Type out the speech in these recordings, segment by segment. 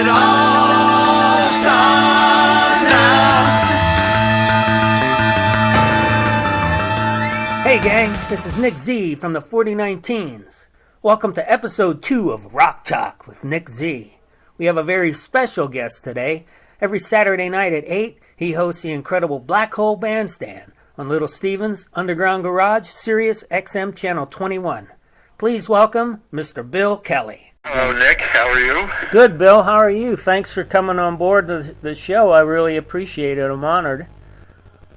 it all starts now. Hey gang, this is Nick Z from the 4019s. Welcome to episode 2 of Rock Talk with Nick Z. We have a very special guest today. Every Saturday night at 8, he hosts the incredible Black Hole Bandstand on Little Steven's Underground Garage, Sirius XM Channel 21. Please welcome Mr. Bill Kelly. Hello, Nick. How are you? Good, Bill. How are you? Thanks for coming on board the show. I really appreciate it. I'm honored.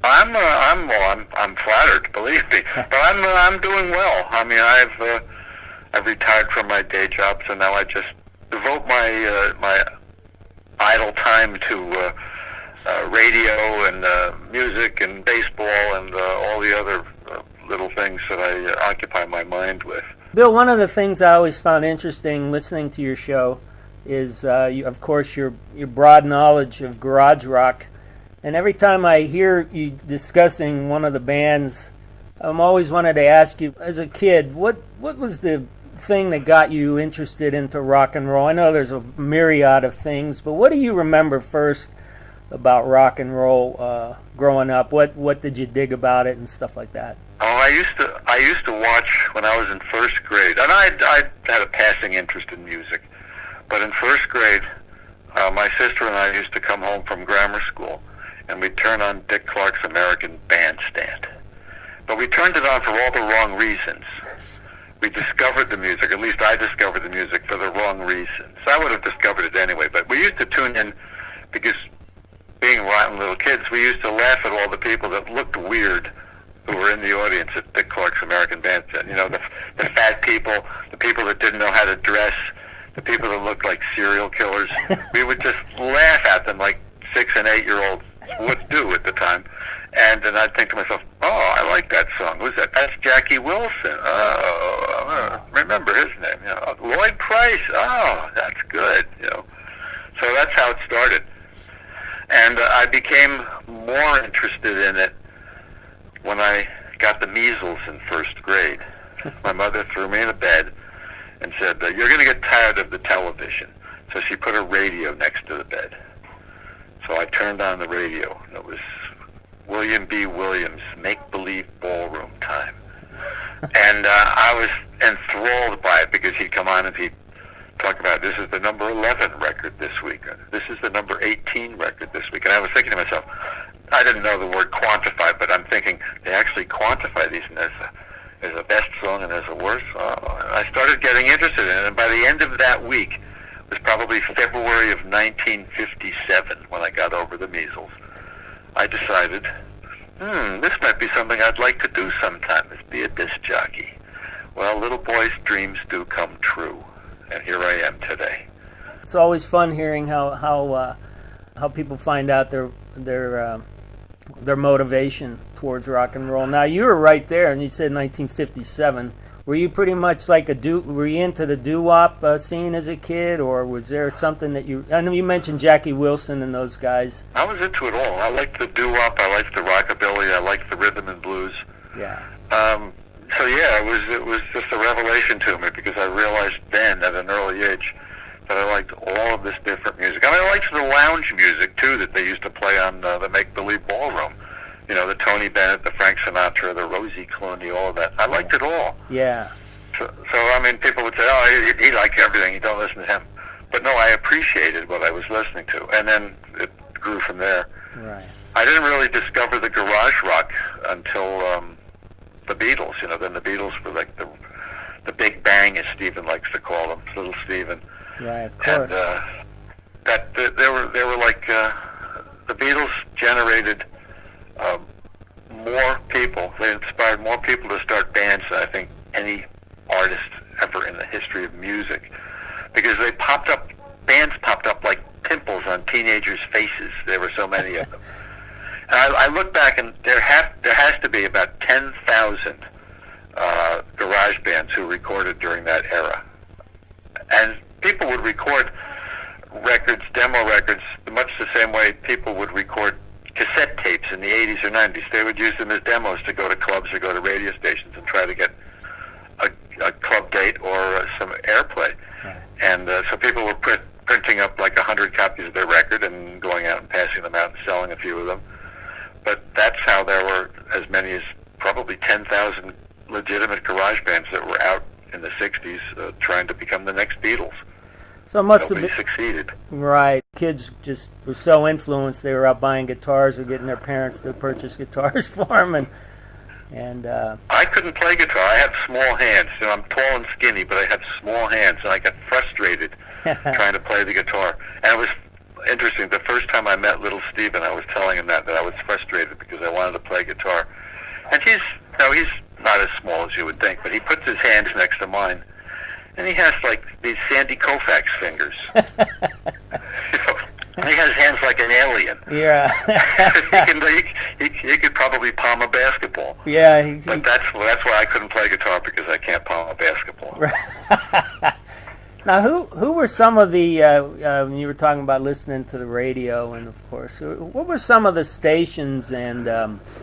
I'm flattered, believe me. But I'm doing well. I mean, I've retired from my day job, so now I just devote my idle time to radio and music and baseball and all the other little things that I occupy my mind with. Bill, one of the things I always found interesting listening to your show is, of course, your broad knowledge of garage rock. And every time I hear you discussing one of the bands, I'm always wanted to ask you, as a kid, what was the thing that got you interested into rock and roll? I know there's a myriad of things, but what do you remember first about rock and roll growing up? What did you dig about it and stuff like that? Oh, I used to watch when I was in first grade, and I had a passing interest in music. But in first grade, my sister and I used to come home from grammar school, and we'd turn on Dick Clark's American Bandstand. But we turned it on for all the wrong reasons. We discovered the music, at least I discovered the music for the wrong reasons. I would have discovered it anyway, but we used to tune in because, being rotten little kids, we used to laugh at all the people that looked weird who were in the audience at Dick Clark's American Bandstand. You know, the fat people, the people that didn't know how to dress, the people that looked like serial killers. We would just laugh at them like 6 and 8 year olds would do at the time. And then I'd think to myself, oh, I like that song. Who's that? That's Jackie Wilson. Oh, remember his name. You know, Lloyd Price. Oh, that's good. You know, so that's how it started. And I became more interested in it when I got the measles in first grade. My mother threw me in a bed and said, you're going to get tired of the television. So she put a radio next to the bed. So I turned on the radio, and it was William B. Williams' Make-Believe Ballroom Time. And I was enthralled by it because he'd come on and he'd talk about, this is the number 11 record this week. This is the number 18 record this week. And I was thinking to myself, I didn't know the word quantify, but I'm thinking they actually quantify these, and there's a best song and there's a worst song. And I started getting interested in it, and by the end of that week, it was probably February of 1957 when I got over the measles. I decided, this might be something I'd like to do sometime, is be a disc jockey. Well, little boys' dreams do come true, and here I am today. It's always fun hearing how people find out their motivation towards rock and roll. Now, you were right there, and you said 1957. Were you pretty much like were you into the DooWop scene as a kid, or was there something that I know you mentioned Jackie Wilson and those guys. I was into it all. I liked the DooWop, I liked the rockabilly, I liked the rhythm and blues. Yeah. So yeah, it was just a revelation to me because I realized then at an early age that I liked all of this different music. I mean, I liked the lounge music too that they used to play on the Make-Believe Ballroom. You know, the Tony Bennett, the Frank Sinatra, the Rosie Clooney, all of that. I liked it all. Yeah. So I mean, people would say, oh, he likes everything, you don't listen to him. But no, I appreciated what I was listening to. And then it grew from there. Right. I didn't really discover the garage rock until the Beatles. You know, then the Beatles were like the Big Bang, as Stephen likes to call them, Little Stephen. Right, of course. And they were like, the Beatles generated more people. They inspired more people to start bands than I think any artist ever in the history of music, because bands popped up like pimples on teenagers' faces. There were so many of them. And I look back, and there has to be about 10,000 garage bands who recorded during that era. And people would record records, demo records, much the same way people would record cassette tapes in the 80s or 90s. They would use them as demos to go to clubs or go to radio stations and try to get a club date or some airplay. Right. And so people were printing up like 100 copies of their record and going out and passing them out and selling a few of them. But that's how there were as many as probably 10,000 legitimate garage bands that were out in the 60s trying to become the next Beatles. So it must Nobody have been succeeded. right. Kids just were so influenced; they were out buying guitars or getting their parents to purchase guitars for them. And I couldn't play guitar. I have small hands. You know, I'm tall and skinny, but I have small hands, and I got frustrated trying to play the guitar. And it was interesting. The first time I met little Steven, I was telling him that I was frustrated because I wanted to play guitar. And he's not as small as you would think, but he puts his hands next to mine, and he has like these Sandy Koufax fingers. You know, he has hands like an alien. yeah, he could probably palm a basketball. yeah. But that's why I couldn't play guitar, because I can't palm a basketball. Now, who were some of the when you were talking about listening to the radio, and of course, what were some of the stations and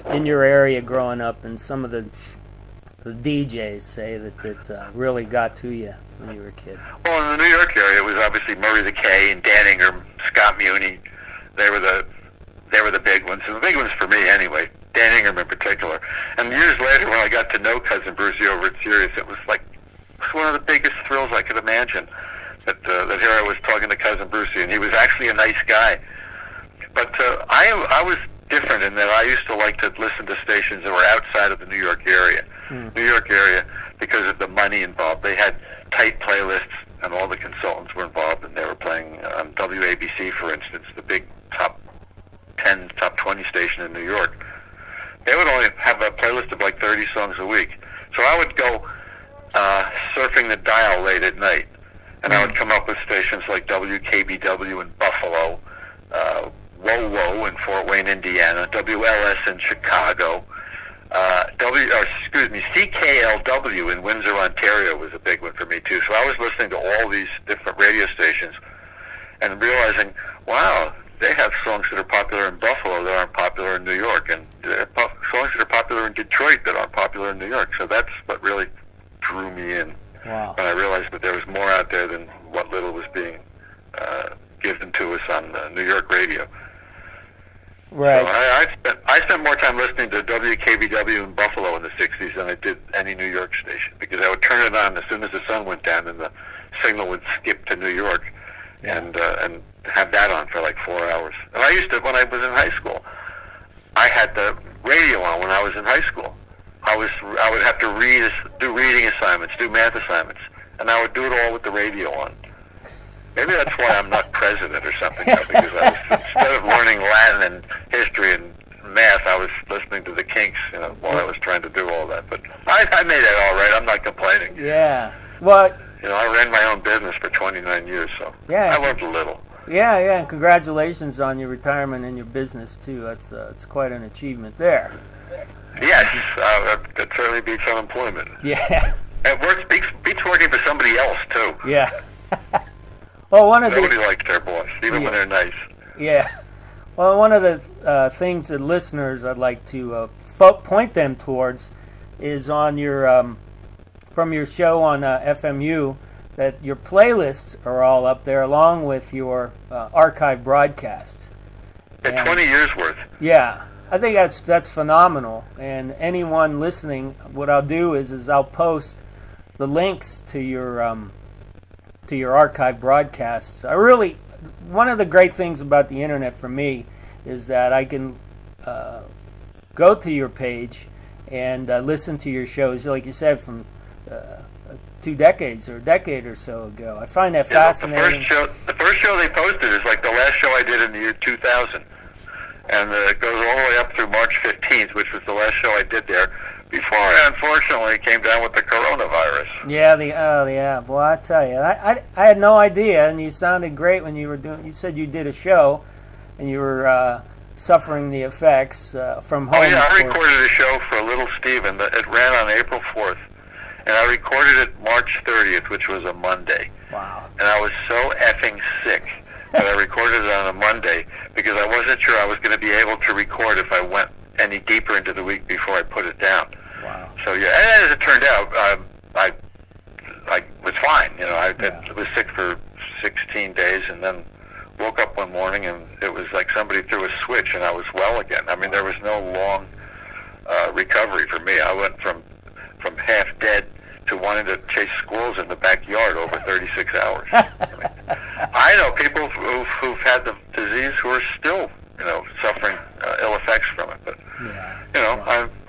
in your area growing up, and some of the DJs say that really got to you when you were a kid? Well, in the New York area, it was obviously Murray the K and Dan Ingram, Scott Muni. They were the big ones, and the big ones for me anyway. Dan Ingram in particular. And years later, when I got to know Cousin Brucey over at Sirius, it was one of the biggest thrills I could imagine. That here I was talking to Cousin Brucey, and he was actually a nice guy. But I was different in that I used to like to listen to stations that were outside of the New York area. New York area, because of the money involved. They had tight playlists, and all the consultants were involved, and they were playing on WABC, for instance, the big top 10, top 20 station in New York. They would only have a playlist of like 30 songs a week. So I would go surfing the dial late at night, and I would come up with stations like WKBW in Buffalo, Whoa Whoa in Fort Wayne, Indiana, WLS in Chicago, CKLW in Windsor, Ontario was a big one for me too. So I was listening to all these different radio stations and realizing, wow, they have songs that are popular in Buffalo that aren't popular in New York, and songs that are popular in Detroit that aren't popular in New York. So that's what really drew me in. Wow. When I realized that there was more out there than what little was being given to us on New York radio. Right. So I spent more time listening to WKBW in Buffalo in the 60s than I did any New York station, because I would turn it on as soon as the sun went down and the signal would skip to New York, and have that on for like 4 hours. And I used to, when I was in high school, I had the radio on when I was in high school. I would have to do reading assignments, do math assignments, and I would do it all with the radio on. Maybe that's why I'm not president or something, because instead of learning Latin and history and math, I was listening to the Kinks, while I was trying to do all that. But I made it all right. I'm not complaining. Yeah. Well, I ran my own business for 29 years, so yeah, I learned a little. Yeah, and congratulations on your retirement and your business too. That's it's quite an achievement there. Yes, that certainly beats unemployment. Yeah. It beats working for somebody else too. Yeah. Well, nobody likes their boss, even when they're nice. Yeah. Well, one of the things that listeners I'd like to point them towards is on your from your show on FMU, that your playlists are all up there along with your archive broadcasts. Yeah, 20 years worth. Yeah. I think that's phenomenal. And anyone listening, what I'll do is I'll post the links to your archive broadcasts. One of the great things about the internet for me is that I can go to your page and listen to your shows, like you said, from 2 decades or a decade or so ago. I find that fascinating. The first show they posted is like the last show I did in the year 2000. And it goes all the way up through March 15th, which was the last show I did there, before I unfortunately came down with the coronavirus. Yeah, Well, I tell you, I had no idea, and you sounded great when you were doing. You said you did a show, and you were suffering the effects from home. Oh yeah, I recorded a show for Little Steven. It ran on April 4th, and I recorded it March 30th, which was a Monday. Wow. And I was so effing sick that I recorded it on a Monday, because I wasn't sure I was going to be able to record if I went any deeper into the week before I put it down. Wow. So yeah, and as it turned out, I was fine. I was sick for 16 days, and then woke up one morning and it was like somebody threw a switch and I was well again. I mean, there was no long recovery for me. I went from half dead to wanting to chase squirrels in the backyard over 36 hours. I know people who've had the disease who are still, suffering ill effects from it. But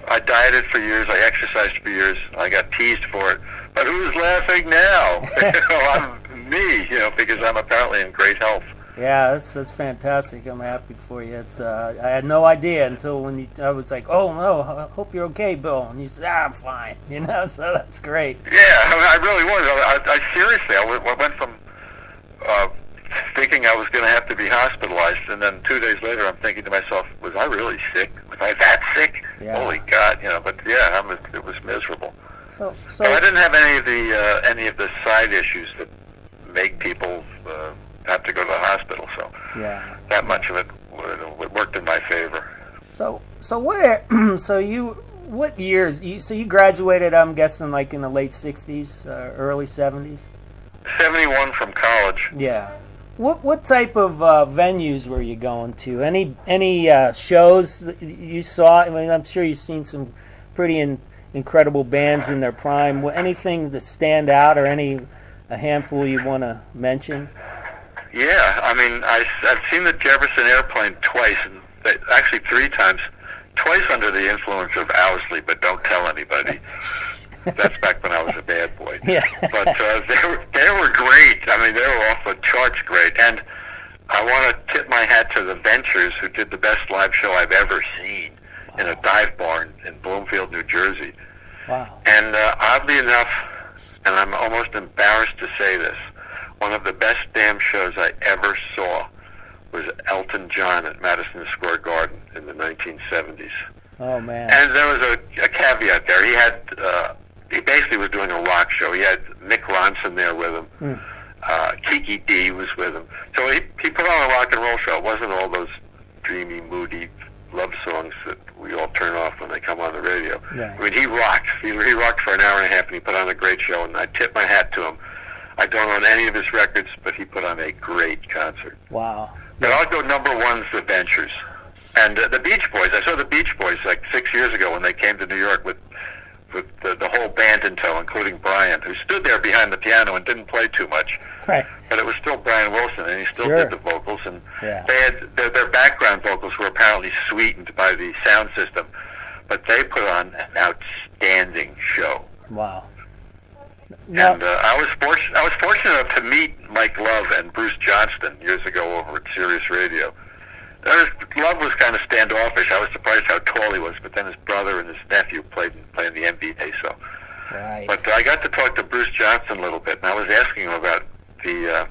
I dieted for years. I exercised for years. I got teased for it. But who's laughing now? I'm me. Because I'm apparently in great health. Yeah, that's fantastic. I'm happy for you. It's I had no idea until when I was like, "Oh no, I hope you're okay, Bill," and you said, "I'm fine." So that's great. Yeah, I really was. I seriously, I went from thinking I was going to have to be hospitalized, and then 2 days later, I'm thinking to myself, "Was I really sick? Was I that sick? Yeah. Holy God!" But yeah, it was miserable. So I didn't have any of the side issues that make people have to go to the hospital, so that much of it worked in my favor. So where? What years? You graduated? I'm guessing like in the late '60s, early '70s. 71 from college. Yeah. What type of venues were you going to? Any shows that you saw? I mean, I'm sure you've seen some pretty incredible bands in their prime. Anything to stand out, or a handful you want to mention? Yeah, I mean, I've seen the Jefferson Airplane twice, and actually 3 times. Twice under the influence of Owsley, but don't tell anybody. That's back when I was a bad boy. Yeah. But they were great. I mean, they were off the charts great. And I want to tip my hat to the Ventures, who did the best live show I've ever seen in a dive bar in Bloomfield, New Jersey. Wow. And oddly enough, and I'm almost embarrassed to say this, one of the best damn shows I ever saw was Elton John at Madison Square Garden in the 1970s. Oh, man. And there was a caveat there. He basically was doing a rock show. He had Mick Ronson there with him. Kiki D was with him. So he put on a rock and roll show. It wasn't all those dreamy, moody love songs that we all turn off when they come on the radio. Yeah. I mean, he rocked. He rocked for an hour and a half, and he put on a great show, and I tip my hat to him. I don't own any of his records, but he put on a great concert. Wow. But I'll go number one's the Ventures. And the Beach Boys. I saw the Beach Boys like 6 years ago when they came to New York with the whole band in tow, including Brian, who stood there behind the piano and didn't play too much. Right. But it was still Brian Wilson, and he still Sure. did the vocals. And Yeah. they had their background vocals were apparently sweetened by the sound system. But they put on an outstanding show. Wow. And I was fortunate enough to meet Mike Love and Bruce Johnston years ago over at Sirius Radio. Love was kind of standoffish. I was surprised how tall he was, but then his brother and his nephew played in the NBA. So, Right. but I got to talk to Bruce Johnston a little bit, and I was asking him about the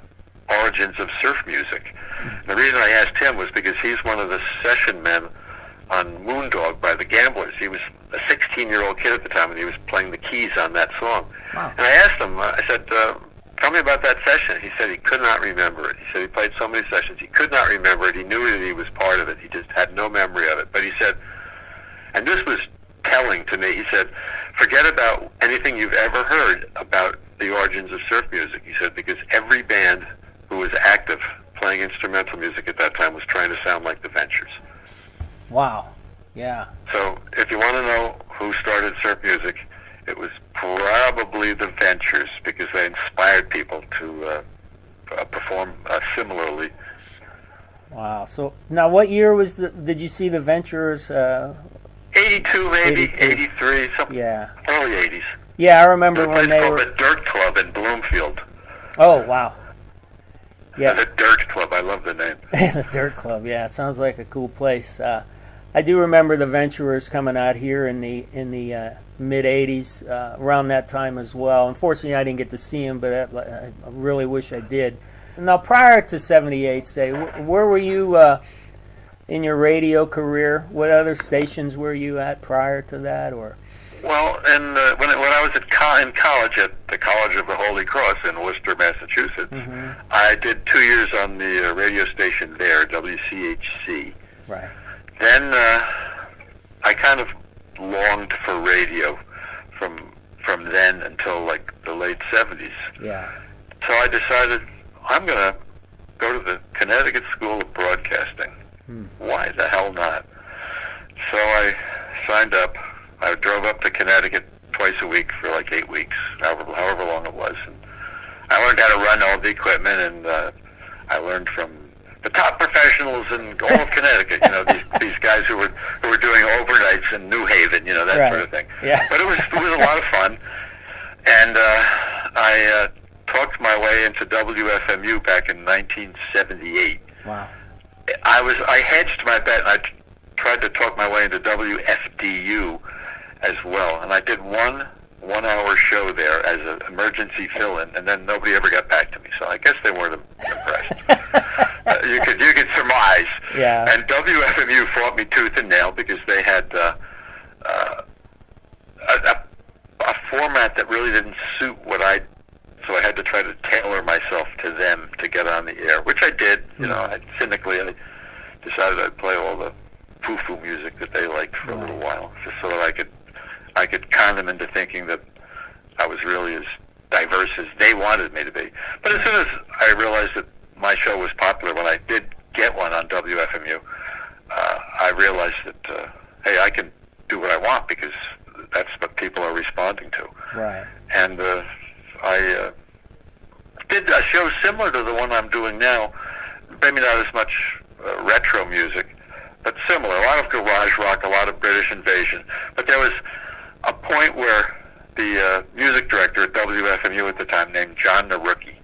origins of surf music. And the reason I asked him was because he's one of the session men on Moondog by the Gamblers. He was a 16-year-old kid at the time, and he was playing the keys on that song. Wow. And I asked him, I said, tell me about that session. He said he could not remember it. He said he played so many sessions, he could not remember it. He knew that he was part of it. He just had no memory of it. But he said, and this was telling to me, he said, forget about anything you've ever heard about the origins of surf music. He said, because every band who was active playing instrumental music at that time was trying to sound like the Ventures. Wow. Yeah. So if you want to know who started surf music, it was probably the Ventures, because they inspired people to perform similarly. Wow. So now, what year did you see the Ventures? 82, maybe 82. 83, something. Yeah. Early 80s. Yeah, I remember There's a when place they called were. the Dirt Club in Bloomfield. Oh, wow. Yeah. The Dirt Club. I love the name. The Dirt Club. Yeah, it sounds like a cool place. I do remember the Venturers coming out here in the mid '80s, around that time as well. Unfortunately, I didn't get to see them, but I really wish I did. Now, prior to '78, say, where were you in your radio career? What other stations were you at prior to that, or? Well, and when I was in college at the College of the Holy Cross in Worcester, Massachusetts, I did 2 years on the radio station there, WCHC. Right. Then I kind of longed for radio from then until like the late 70s. Yeah. So I decided I'm going to go to the Connecticut School of Broadcasting. Why the hell not? So I signed up. I drove up to Connecticut twice a week for like 8 weeks, however long it was. And I learned how to run all the equipment, and I learned from the top professionals in all of Connecticut. You know, these guys who were doing overnights in New Haven. You know, that sort of thing. Yeah. But it was a lot of fun, and I talked my way into WFMU back in 1978. Wow. I hedged my bet, and I tried to talk my way into WFDU as well, and I did one-hour show there as an emergency fill-in, and then nobody ever got back to me. So I guess they weren't impressed. You could surmise. Yeah. And WFMU fought me tooth and nail because they had a format that really didn't suit what so I had to try to tailor myself to them to get on the air, which I did. You know, I decided I'd play all the foo-foo music that they liked for a little while, just so that I could con them into thinking that I was really as diverse as they wanted me to be. But as soon as I realized that my show was popular, when I did get one on WFMU, I realized that, hey, I can do what I want because that's what people are responding to. Right. And I did a show similar to the one I'm doing now, maybe not as much retro music, but similar. A lot of garage rock, a lot of British invasion. But there was a point where the music director at WFMU at the time, named John Narucki,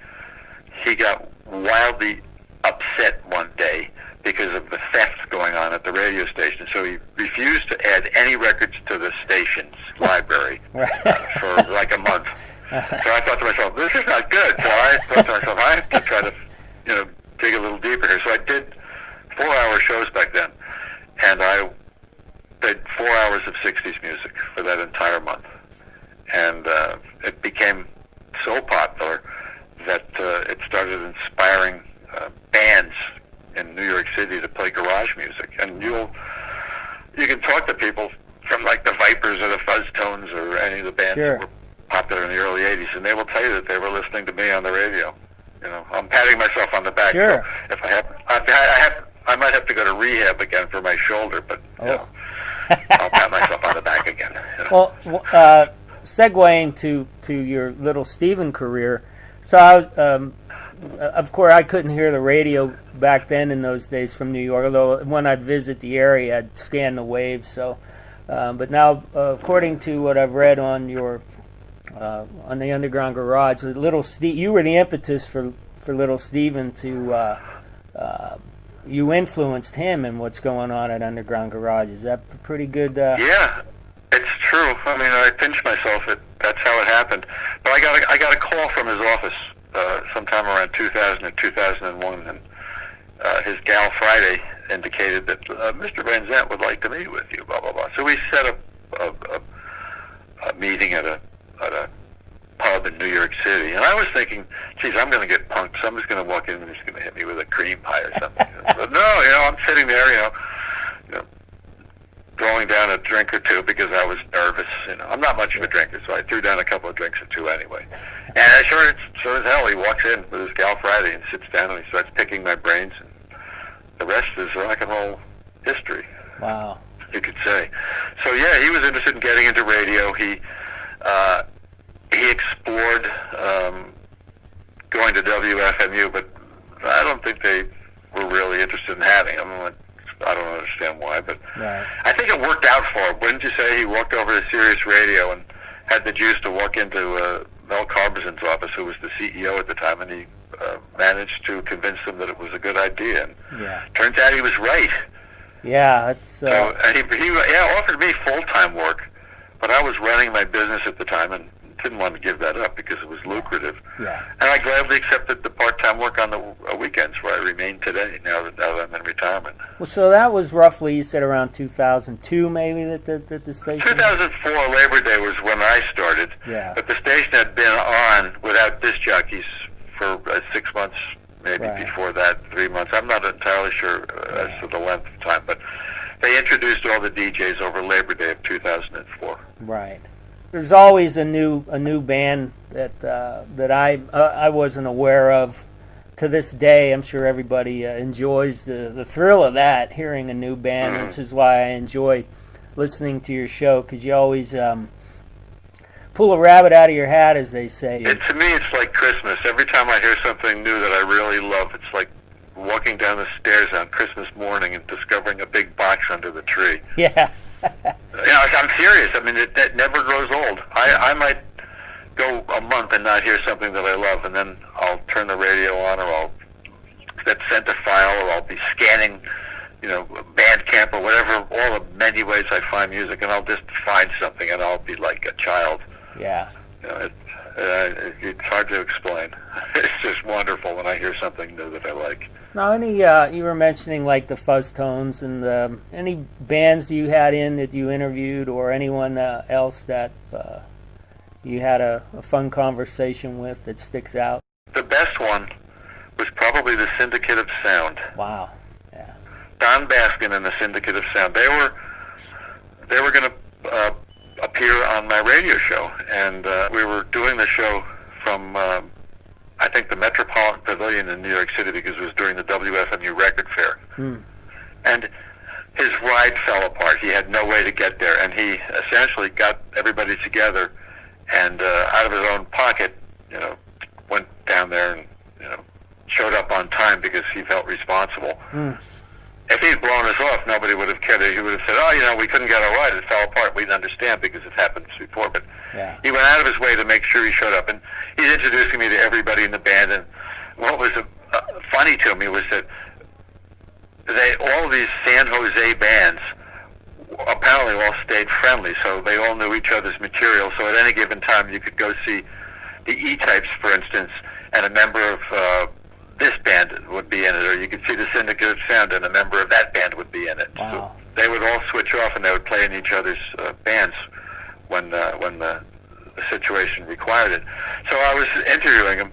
he got wildly upset one day because of the theft going on at the radio station. So he refused to add any records to the station's library for like a month. So I thought to myself, this is not good. So I thought to myself, I have to try to, dig a little deeper here. So I did 4-hour shows back then, and I did 4 hours of 60s music for that entire month. And it became so popular that it started inspiring bands in New York City to play garage music. And you can talk to people from like the Vipers or the Fuzztones or any of the bands that were popular in the early 80s, and they will tell you that they were listening to me on the radio. I'm patting myself on the back. Sure. So if I might have to go to rehab again for my shoulder, but I'll pat myself on the back again. Well, segueing to your Little Steven career, so of course I couldn't hear the radio back then in those days from New York, although when I'd visit the area I'd scan the waves. So, but now according to what I've read on your on the Underground Garage, you were the impetus for Little Steven to you influenced him in what's going on at Underground Garage. Is that pretty good? Yeah, it's true. I mean, I pinch myself that that's how it happened. But I got a call from his office sometime around 2000 or 2001, and his gal Friday indicated that Mr. Van Zandt would like to meet with you, blah, blah, blah. So we set up a meeting at a pub in New York City, and I was thinking, geez, I'm going to get punked, so I'm just going to walk in and he's going to hit me with a cream pie or something. But no, I'm sitting there, throwing down a drink or two because I was nervous. I'm not much of a drinker, so I threw down a couple of drinks or two anyway. And sure as hell, he walks in with his gal Friday and sits down and he starts picking my brains, and the rest is rock and roll history. Wow. You could say. So yeah, he was interested in getting into radio. He explored going to WFMU, but I don't think they were really interested in having him. I don't understand why, but I think it worked out for him. Wouldn't you say? He walked over to Sirius Radio and had the juice to walk into Mel Carbazan's office, who was the CEO at the time, and he managed to convince them that it was a good idea. And turns out he was right. Yeah, it's. So, and he offered me full-time work, but I was running my business at the time and didn't want to give that up because it was lucrative. Yeah. And I gladly accepted the part-time work on the weekends, where I remain today, now that I'm in retirement. Well, so that was roughly, you said, around 2002 maybe that the station? 2004, Labor Day was when I started. Yeah. But the station had been on without disc jockeys for 6 months, maybe before that, 3 months. I'm not entirely sure as to the length of time, but they introduced all the DJs over Labor Day of 2004. Right. There's always a new band that I wasn't aware of to this day, I'm sure everybody enjoys the thrill of that, hearing a new band, which is why I enjoy listening to your show, because you always pull a rabbit out of your hat, as they say. To me, it's like Christmas. Every time I hear something new that I really love, it's like walking down the stairs on Christmas morning and discovering a big box under the tree. Yeah. I'm serious. I mean, it never grows old. I might go a month and not hear something that I love, and then I'll turn the radio on, or I'll send a file, or I'll be scanning, Bandcamp or whatever, all the many ways I find music, and I'll just find something, and I'll be like a child. Yeah. It's hard to explain. It's just wonderful when I hear something new that I like. Now, you were mentioning like the Fuzz Tones, and any bands you had in that you interviewed, or anyone else that you had a fun conversation with that sticks out? The best one was probably the Syndicate of Sound. Wow. Yeah. Don Baskin and the Syndicate of Sound. They were going to appear on my radio show, and we were doing the show from I think the Metropolitan Pavilion in New York City, because it was during the WFMU Record Fair. And his ride fell apart. He had no way to get there, and he essentially got everybody together and out of his own pocket, went down there and showed up on time because he felt responsible. If he'd blown us off, nobody would have cared. He would have said, we couldn't get our ride, it fell apart. We'd understand because it happened before. But he went out of his way to make sure he showed up. And he's introducing me to everybody in the band. And what was funny to me was that all of these San Jose bands apparently all stayed friendly, so they all knew each other's material. So at any given time, you could go see the E-Types, for instance, and a member of this band would be in it, or you could see the Syndicate of Sound and a member of that band would be in it. Wow. So they would all switch off, and they would play in each other's bands when the situation required it. So I was interviewing him,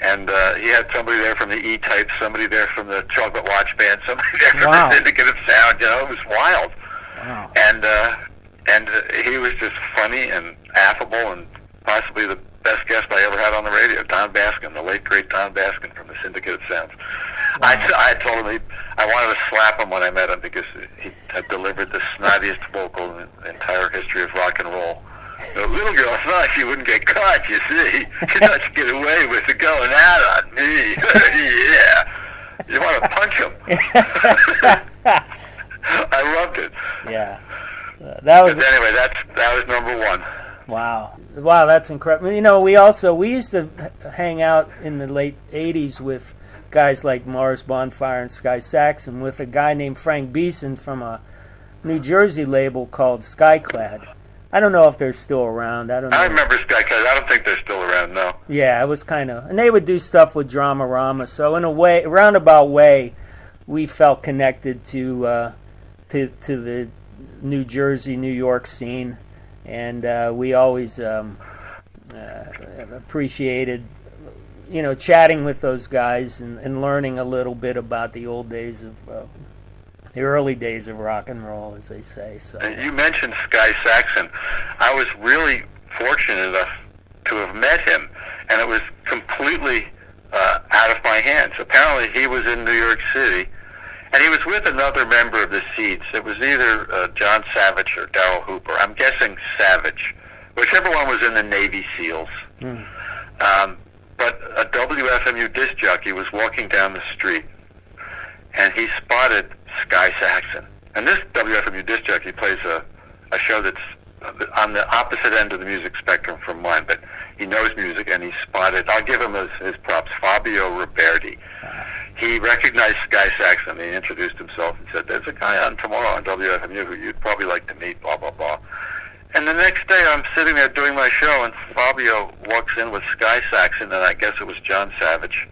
and he had somebody there from the E-Types, somebody there from the Chocolate Watch Band, somebody there from the Syndicate of Sound. It was wild. Wow. And he was just funny and affable, and possibly the best guest I ever had on the radio, Don Baskin, the late great Don Baskin from the Syndicate of Sound. Wow. I told him I wanted to slap him when I met him, because he had delivered the snottiest vocal in the entire history of rock and roll. The little girl thought she wouldn't get caught, you see. She thought she'd get away with it going out on me. Yeah. You want to punch him. I loved it. Yeah. That was. But anyway, that was number one. Wow, that's incredible. We used to hang out in the late 80s with guys like Mars Bonfire and Sky Saxon, with a guy named Frank Beeson from a New Jersey label called Skyclad. I don't know if they're still around. I don't know. I remember Skyclad. I don't think they're still around, no. Yeah, it was and they would do stuff with Dramarama, so in a roundabout way, we felt connected to the New Jersey, New York scene, and we always appreciated, chatting with those guys and learning a little bit about the old days of the early days of rock and roll, as they say. So you mentioned Sky Saxon. I was really fortunate enough to have met him, and it was completely out of my hands. Apparently, he was in New York City. And he was with another member of the Seeds. It was either John Savage or Darryl Hooper. I'm guessing Savage. Whichever one was in the Navy SEALs. But a WFMU disc jockey was walking down the street, and he spotted Sky Saxon. And this WFMU disc jockey plays a show that's on the opposite end of the music spectrum from mine, but he knows music, and he spotted, I'll give him his props, Fabio Roberti. He recognized Sky Saxon. He introduced himself and said, "There's a guy on tomorrow on WFMU who you'd probably like to meet, blah, blah, blah." And the next day I'm sitting there doing my show, and Fabio walks in with Sky Saxon, and I guess it was John Savage.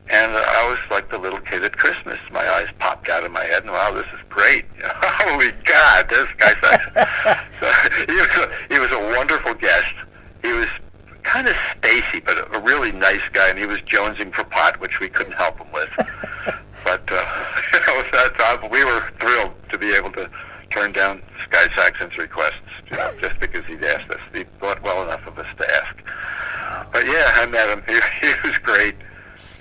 And I was like the little kid at Christmas. My eyes popped out of my head, and wow, this is great. Holy God, there's Sky Saxon. So he was a wonderful guest. He was kind of Stacy, but a really nice guy, and he was jonesing for pot, which we couldn't help him with. But we were thrilled to be able to turn down Sky Saxon's requests, just because he'd asked us. He thought well enough of us to ask. But yeah, I met him. He was great.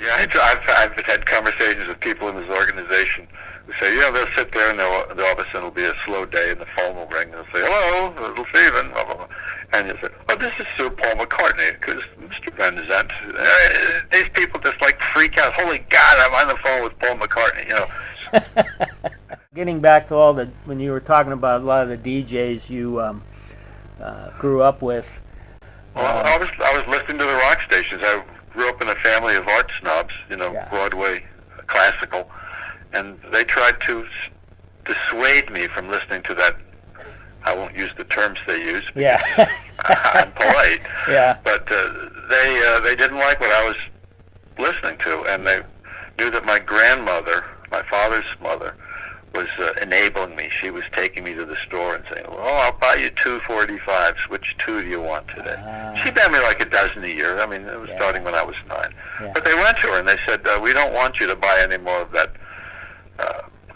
Yeah, I've had conversations with people in his organization who say, they'll sit there and all of a sudden it'll be a slow day and the phone will ring and they'll say, hello, little Stephen, blah, blah, blah. And you'll say, oh, this is Sir Paul McCartney, because Mr. Van Zandt, these people just like freak out. Holy God, I'm on the phone with Paul McCartney, Getting back to when you were talking about a lot of the DJs you grew up with. Well, I was listening to the rock stations. I grew up in a family of art snobs, Broadway, classical, and they tried to dissuade me from listening to that. I won't use the terms they use because I'm polite. Yeah. But they didn't like what I was listening to, and they knew that my grandmother, my father's mother, was enabling me. She was taking me to the store and saying, well, I'll buy you 2 45s. Which 2 do you want today? She bought me like a dozen a year. I mean, it was starting when I was 9. Yeah. But they went to her and they said, we don't want you to buy any more of that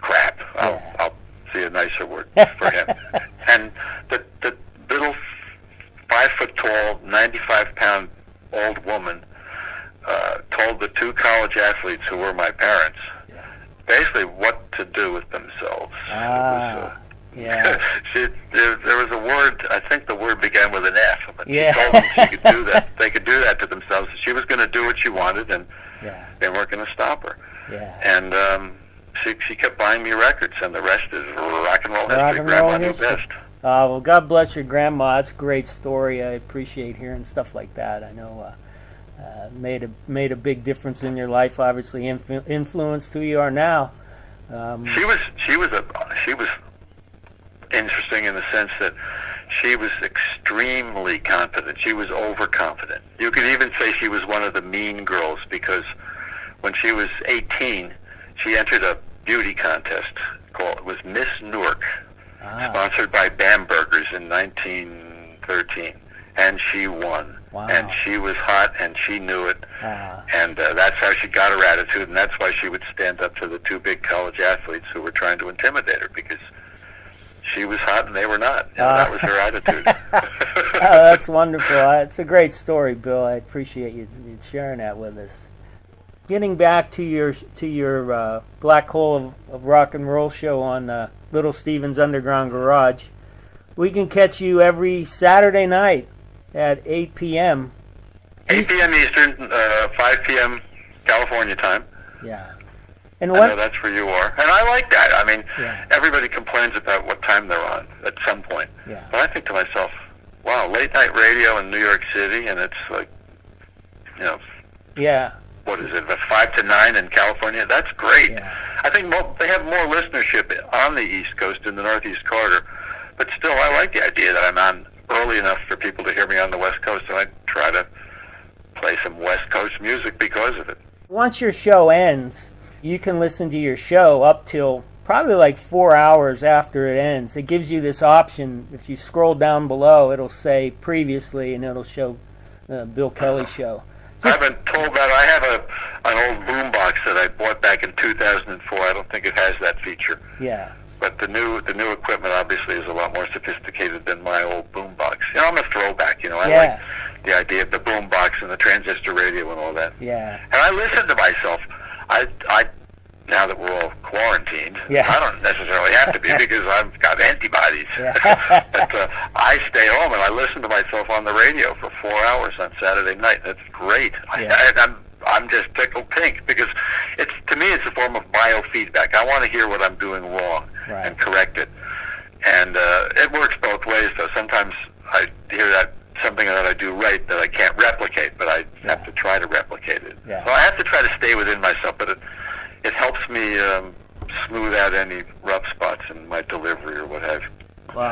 crap. I'll see a nicer word for him. And the little 5-foot-tall, 95-pound old woman told the 2 college athletes who were my parents basically what to do with themselves. There was a word, I think the word began with an F, but she told them she could do that. They could do that to themselves. She was going to do what she wanted, and they weren't going to stop her. And she kept buying me records, and the rest is rock and roll history. Grandma knew best. Well, God bless your grandma. It's a great story. I appreciate hearing stuff like that. I know made a big difference in your life. Obviously, influenced who you are now. She was interesting in the sense that she was extremely confident. She was overconfident. You could even say she was one of the mean girls, because when she was 18, she entered a beauty contest it was Miss Newark, sponsored by Bamberger's in 1913, and she won. Wow. And she was hot, and she knew it, and that's how she got her attitude, and that's why she would stand up to the 2 big college athletes who were trying to intimidate her, because she was hot and they were not. That was her attitude. That's wonderful. It's a great story, Bill. I appreciate you sharing that with us. Getting back to your Black Hole of Rock and Roll show on Little Steven's Underground Garage, we can catch you every Saturday night at 8 p.m. 8 p.m. Eastern, 5 p.m. California time. Yeah. And I know that's where you are. And I like that. I mean, everybody complains about what time they're on at some point. Yeah. But I think to myself, wow, late night radio in New York City, and it's like, what is it, 5 to 9 in California? That's great. Yeah. I think they have more listenership on the East Coast in the Northeast Corridor. But still, I like the idea that I'm on early enough for people to hear me on the West Coast, and I try to play some West Coast music because of it. Once your show ends, you can listen to your show up till probably like 4 hours after it ends. It gives you this option. If you scroll down below, it'll say previously, and it'll show Bill Kelly show. I've been told that I have an old boombox that I bought back in 2004. I don't think it has that feature. Yeah. But the new equipment obviously is a lot more sophisticated than my old boombox. I'm a throwback. I like the idea of the boombox and the transistor radio and all that. Yeah. And I listen to myself. I now that we're all quarantined, I don't necessarily have to be because I've got antibodies. But I stay home and I listen to myself on the radio for 4 hours on Saturday night. That's great. I'm just tickled pink because to me it's a form of biofeedback. I want to hear what I'm doing wrong and correct it. And it works both ways, though. Sometimes I hear that something that I do right that I can't replicate, but I have to try to replicate it. So I have to try to stay within myself, but it helps me smooth out any rough spots in my delivery or what have you. Well,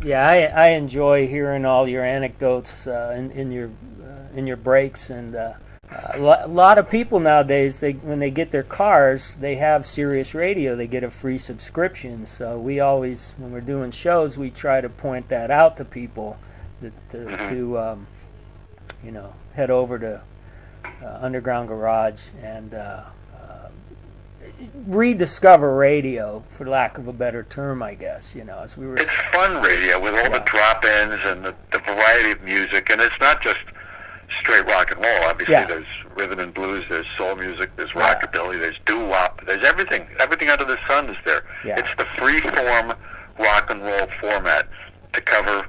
I enjoy hearing all your anecdotes in your breaks, and a lot of people nowadays, when they get their cars, they have Sirius Radio. They get a free subscription. So we always, when we're doing shows, we try to point that out to people to head over to Underground Garage and rediscover radio, for lack of a better term, I guess. As we were. It's fun radio with all the drop-ins and the variety of music, and it's not just straight rock and roll. Obviously, Yeah. there's rhythm and blues, there's soul music, there's rockabilly, there's doo-wop, there's everything. Everything under the sun is there. Yeah. It's the free-form rock and roll format to cover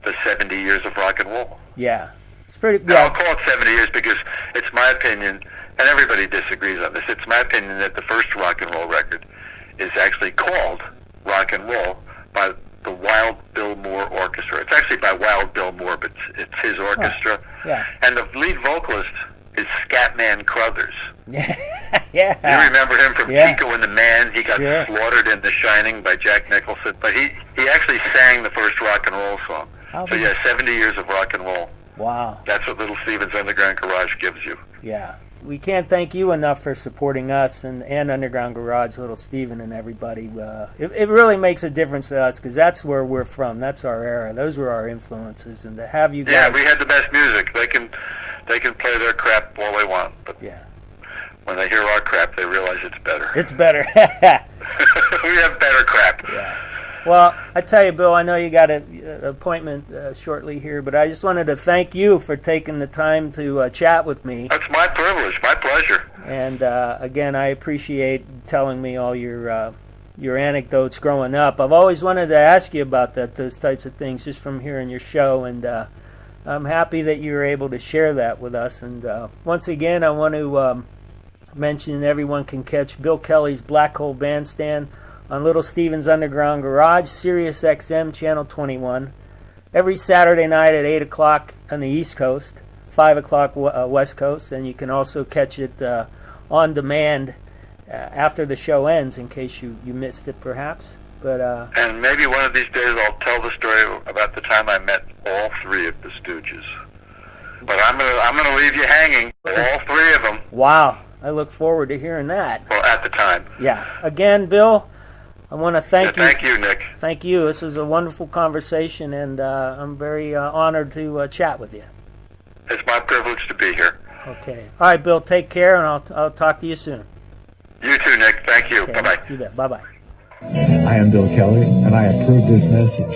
the 70 years of rock and roll. Yeah. It's pretty. And I'll Yeah. call it 70 years because it's my opinion, and everybody disagrees on this, it's my opinion that the first rock and roll record is actually called Rock and Roll by the Wild Bill Moore Orchestra. It's actually by Wild Bill Moore, but it's his orchestra. Yeah. And the lead vocalist is Scatman Crothers. Yeah. You remember him from Yeah. Chico and the Man? He got Sure. slaughtered in The Shining by Jack Nicholson. But he actually sang the first rock and roll song. How So big- yeah, 70 years of rock and roll. Wow. That's what Little Steven's Underground Garage gives you. Yeah. We can't thank you enough for supporting us and Underground Garage, Little Steven, and everybody. It really makes a difference to us because that's where we're from. That's our era. Those were our influences, and to have you guys. Yeah, we had the best music. They can play their crap all they want, but Yeah. when they hear our crap, they realize it's better. It's better. We have better crap. Yeah. Well, I tell you, Bill, I know you got an appointment shortly here, but I just wanted to thank you for taking the time to chat with me. That's my privilege, my pleasure. And again, I appreciate telling me all your anecdotes growing up. I've always wanted to ask you about those types of things, just from hearing your show, and I'm happy that you were able to share that with us. And once again, I want to mention everyone can catch Bill Kelly's Black Hole Bandstand on Little Steven's Underground Garage, Sirius XM Channel 21, every Saturday night at 8 o'clock on the East Coast, 5 o'clock West Coast, and you can also catch it on demand after the show ends, in case you missed it perhaps. But And maybe one of these days I'll tell the story about the time I met all three of the Stooges. But I'm gonna leave you hanging, all three of them. wow, I look forward to hearing that. Well, at the time. Yeah. Again, Bill, I want to thank you. Thank you, Nick. Thank you. This was a wonderful conversation, and I'm very honored to chat with you. It's my privilege to be here. Okay. All right, Bill, take care, and I'll talk to you soon. You too, Nick. Thank you. Okay, Bye-bye. You bet. Bye-bye. I am Bill Kelly, and I approve this message.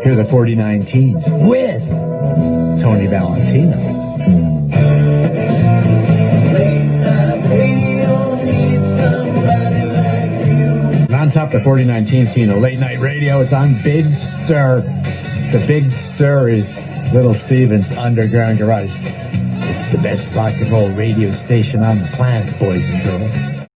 Hear the 49 Teens with Tony Valentino. And on top of the 49 Teens scene of late night radio, it's on Big Stir. The Big Stir is Little Steven's Underground Garage. It's the best rock and roll radio station on the planet, boys and girls.